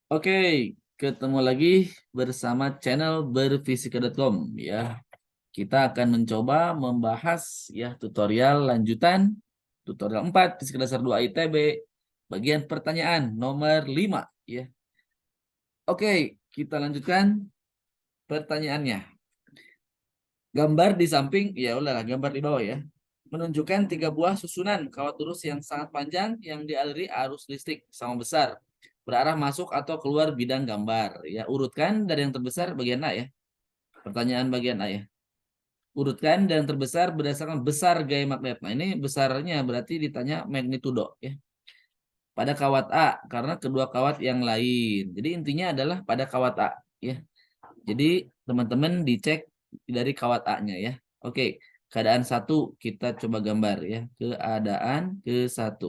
Oke, ketemu lagi bersama channel berfisika.com ya. Kita akan mencoba membahas ya tutorial lanjutan tutorial 4 Fisika Dasar 2 ITB bagian pertanyaan nomor 5 ya. Oke, kita lanjutkan pertanyaannya. Gambar di samping ya udahlah gambar di bawah ya. Menunjukkan 3 buah susunan kawat lurus yang sangat panjang yang dialiri arus listrik sama besar berarah masuk atau keluar bidang gambar ya. Urutkan dari yang terbesar bagian A ya. Pertanyaan bagian A ya. Urutkan dari yang terbesar berdasarkan besar gaya magnet. Nah, ini besarnya berarti ditanya magnitudo ya. Pada kawat A karena kedua kawat yang lain. Jadi intinya adalah pada kawat A ya. Jadi teman-teman dicek dari kawat A-nya ya. Oke, keadaan 1 kita coba gambar ya. Keadaan ke-1.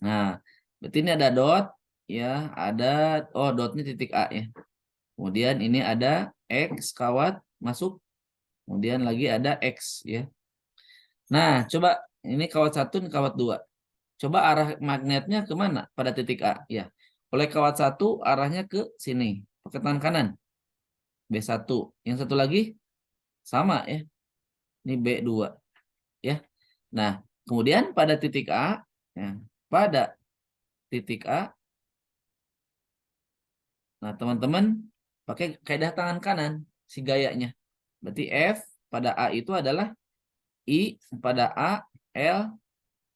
Nah, berarti ini ada dot ya, ada dotnya titik A ya. Kemudian ini ada X kawat masuk, kemudian lagi ada X ya. Nah, coba ini kawat 1 ini kawat 2. Coba arah magnetnya kemana pada titik A ya. Oleh kawat 1 arahnya ke sini, pakai tangan kanan. B1. Yang satu lagi sama ya. Ini B2 ya. Nah, kemudian pada titik A ya, pada titik A. Nah, teman-teman pakai kaidah tangan kanan si gayanya. Berarti F pada A itu adalah I pada A L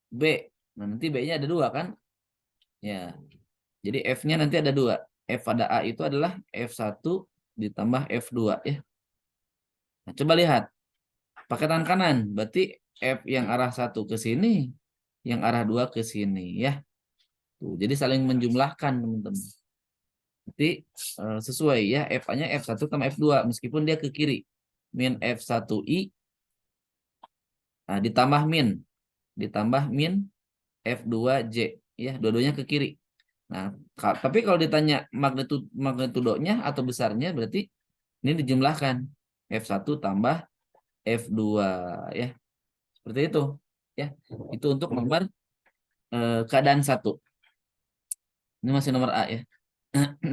B. Nah, nanti B-nya ada 2 kan? Ya. Jadi F-nya nanti ada 2. F pada A itu adalah F1 ditambah F2 ya. Nah, coba lihat. Pakai tangan kanan. Berarti F yang arah 1 ke sini, yang arah 2 ke sini ya. Tuh, jadi saling menjumlahkan, teman-teman. Berarti sesuai ya. F-nya F1 tambah F2 meskipun dia ke kiri. Min F1I nah, ditambah min F2J ya, dua-duanya ke kiri. Nah, tapi kalau ditanya magnitudonya atau besarnya berarti ini dijumlahkan F1 tambah F2 ya. Seperti itu ya. Itu untuk nomor keadaan 1. Ini masih nomor A ya.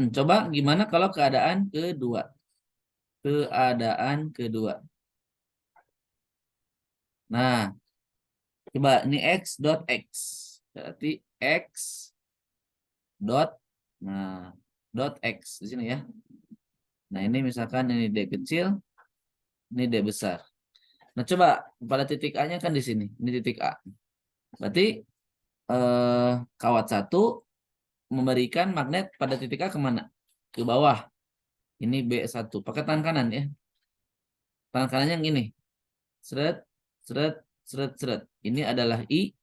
Coba gimana kalau keadaan kedua? Keadaan kedua. Nah, coba ini X dot X. Berarti X dot dot X di sini ya. Nah, ini misalkan ini D kecil, ini D besar. Nah, coba pada titik A-nya kan di sini. Ini titik A. Berarti kawat 1 memberikan magnet pada titik A kemana? Ke bawah. Ini B1. Pakai tangan kanan ya. Tangan kanannya yang ini. Seret, seret, seret, seret. Ini adalah I.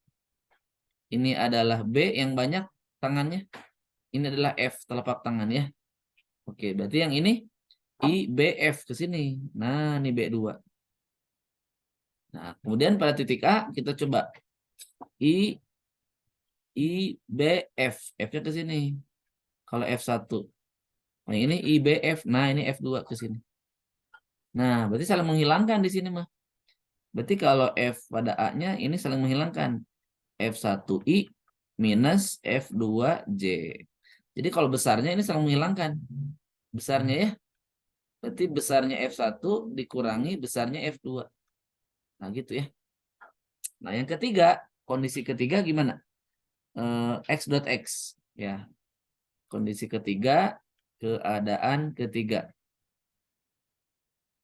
Ini adalah B yang banyak tangannya. Ini adalah F telapak tangan ya. Oke, berarti yang ini I, B, F ke sini. Nah, ini B2. Nah, kemudian pada titik A kita coba I, B, F. F-nya ke sini. Kalau F1. Nah, ini I, B, F. Nah, ini F2 ke sini. Nah, berarti saling menghilangkan di sini mah. Berarti kalau F pada A-nya ini saling menghilangkan. F1I minus F2J. Jadi kalau besarnya ini saling menghilangkan. Besarnya ya. Berarti besarnya F1 dikurangi besarnya F2. Nah, gitu ya. Nah, yang ketiga, kondisi ketiga gimana? X dot X ya. Kondisi ketiga, keadaan ketiga.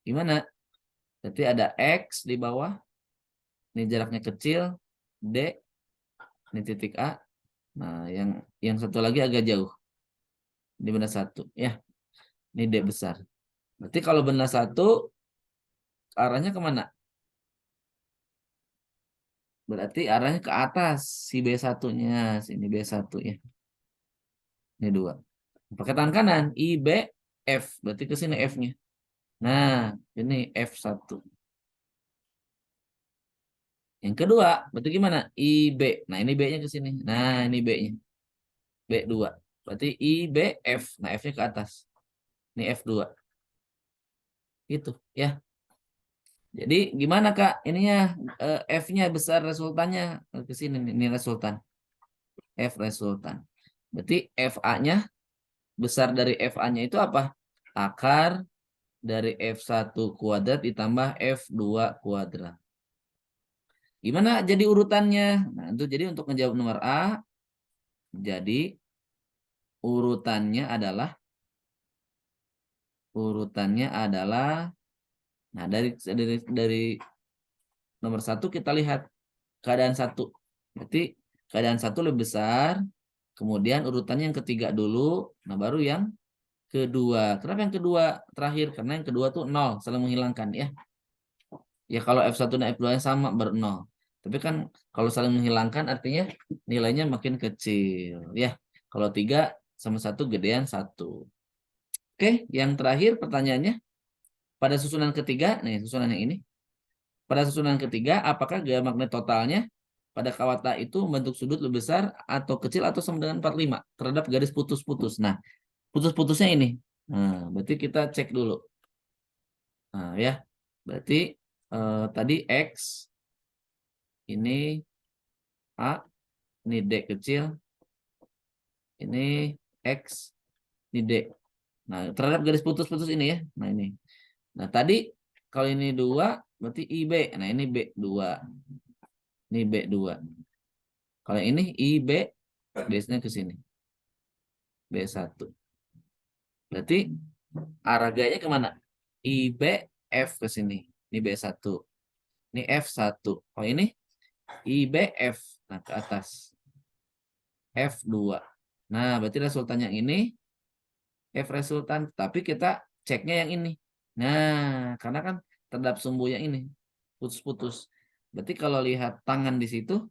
Gimana? Berarti ada X di bawah. Ini jaraknya kecil, D, ini titik A. Nah, yang satu lagi agak jauh. Ini benda 1 ya. Ini D besar. Berarti kalau benda 1 arahnya kemana? Berarti arahnya ke atas si B1-nya, sini B1 ya. Ini 2. Pakai tangan kanan, I, B, F. Berarti ke sini F-nya. Nah, ini F1. Yang kedua, berarti gimana? I, B. Nah, ini B-nya ke sini. Nah, ini B-nya. B2. Berarti I, B, F. Nah, F-nya ke atas. Ini F2. Gitu, ya. Jadi, gimana, Kak? Ininya F-nya besar resultannya ke sini. Ini resultan. F resultan. Berarti FA-nya, besar dari FA-nya itu apa? Akar dari F1 kuadrat ditambah F2 kuadrat. Gimana jadi urutannya? Nah, itu jadi untuk menjawab nomor A, jadi urutannya adalah nah dari nomor 1 kita lihat keadaan 1. Berarti keadaan 1 lebih besar, kemudian urutannya yang ketiga dulu, nah baru yang kedua. Kenapa yang kedua terakhir? Karena yang kedua tuh 0, saling menghilangkan ya. Ya kalau F1 dan F2 nya sama baru 0. Tapi kan kalau saling menghilangkan artinya nilainya makin kecil ya. Kalau 3 sama 1 gedean 1. Oke, yang terakhir pertanyaannya, pada susunan ketiga, nih susunan yang ini. Pada susunan ketiga, apakah gaya magnet totalnya pada kawata itu membentuk sudut lebih besar atau kecil atau sama dengan 45 terhadap garis putus-putus. Nah, putus-putusnya ini. Nah, berarti kita cek dulu. Nah, ya. Berarti tadi X, ini A, ini D kecil, ini X, ini D. Nah, terhadap garis putus-putus ini ya. Nah, ini. Nah, tadi kalau ini 2, berarti IB. Nah, ini B2. Ini B2. Kalau ini IB, base-nya ke sini. B1. Berarti arah gayanya kemana? IB, F ke sini. Ini B1. Ini F1. Oh, ini IB, F. Nah, ke atas. F2. Nah, berarti resultan yang ini F resultan, tapi kita ceknya yang ini. Nah, karena kan terhadap sumbu yang ini putus-putus. Berarti kalau lihat tangan di situ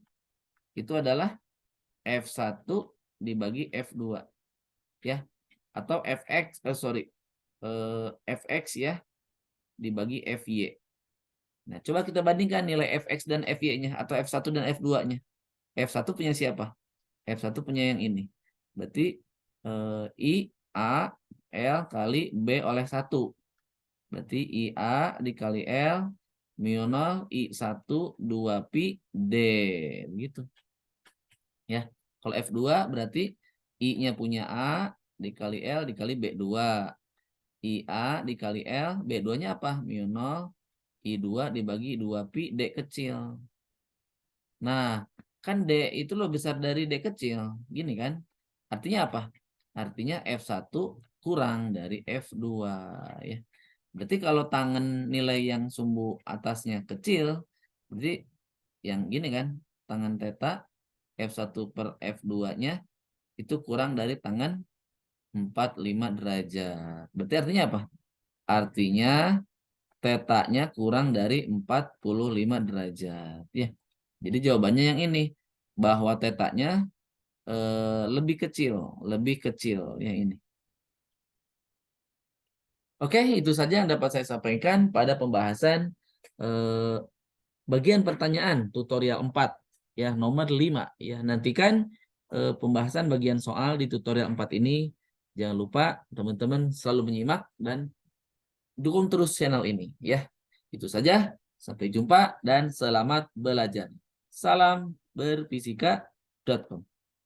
itu adalah F1 dibagi F2 ya, atau Fx ya dibagi Fy. Nah, coba kita bandingkan nilai Fx dan Fy-nya atau F1 dan F2-nya. F1 punya siapa? F1 punya yang ini. Berarti I A L kali B oleh 1. Berarti IA dikali L mu 0 I1 2 pi D. Begitu. Ya. Kalau F2 berarti I-nya punya A dikali L dikali B2. IA dikali L, B2-nya apa? Mu 0 I2 dibagi 2 pi D kecil. Nah, kan D itu lebih besar dari D kecil. Gini kan? Artinya apa? Artinya F1 kurang dari F2 ya. Berarti kalau tangan nilai yang sumbu atasnya kecil, berarti yang gini kan, tangan theta F1 per F2-nya itu kurang dari tangan 45 derajat. Berarti artinya apa? Artinya theta-nya kurang dari 45 derajat. Ya. Jadi jawabannya yang ini. Bahwa theta-nya lebih kecil yang ini. Oke, itu saja yang dapat saya sampaikan pada pembahasan bagian pertanyaan tutorial 4 ya, nomor 5 ya. Nantikan pembahasan bagian soal di tutorial 4 ini. Jangan lupa teman-teman selalu menyimak dan dukung terus channel ini ya. Itu saja, sampai jumpa dan selamat belajar. Salam berfisika.com.